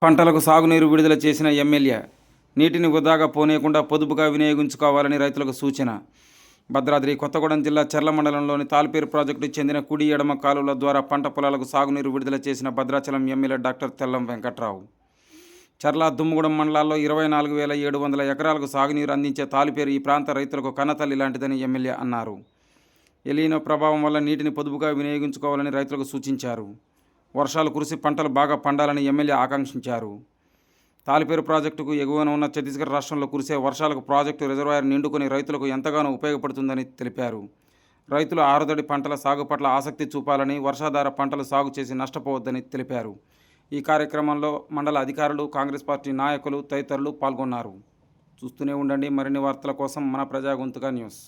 పంటలకు సాగునీరు విడుదల చేసిన ఎమ్మెల్యే నీటిని వృధాగా పోనీయకుండా పొదుపుగా వినియోగించుకోవాలని రైతులకు సూచన. భద్రాద్రి కొత్తగూడెం జిల్లా చర్ల మండలంలోని తాల్పేరు ప్రాజెక్టుకు చెందిన కుడి ఎడమ కాలువల ద్వారా పంట పొలాలకు సాగునీరు విడుదల చేసిన భద్రాచలం ఎమ్మెల్యే డాక్టర్ తెల్లం వెంకట్రావు. చర్ల దుమ్ముగూడెం మండలాల్లో 24,700 ఎకరాలకు సాగునీరు అందించే తాలిపేరు ఈ ప్రాంత రైతులకు కన్నతల్లి లాంటిదని ఎమ్మెల్యే అన్నారు. ఎలీనో ప్రభావం వల్ల నీటిని పొదుపుగా వినియోగించుకోవాలని రైతులకు సూచించారు. వర్షాలు కురిసి పంటలు బాగా పండాలని ఎమ్మెల్యే ఆకాంక్షించారు. తాలిపేరు ప్రాజెక్టుకు ఎగువన ఉన్న ఛత్తీస్గఢ్ రాష్ట్రంలో కురిసే వర్షాలకు ప్రాజెక్టు రిజర్వాయర్ నిండుకొని రైతులకు ఎంతగానో ఉపయోగపడుతుందని తెలిపారు. రైతులు ఆరుతడి పంటల సాగు పట్ల ఆసక్తి చూపాలని, వర్షాధార పంటలు సాగు చేసి నష్టపోవద్దని తెలిపారు. ఈ కార్యక్రమంలో మండల అధికారులు, కాంగ్రెస్ పార్టీ నాయకులు తదితరులు పాల్గొన్నారు. చూస్తూనే ఉండండి మరిన్ని వార్తల కోసం మన ప్రజాగొంతుక న్యూస్.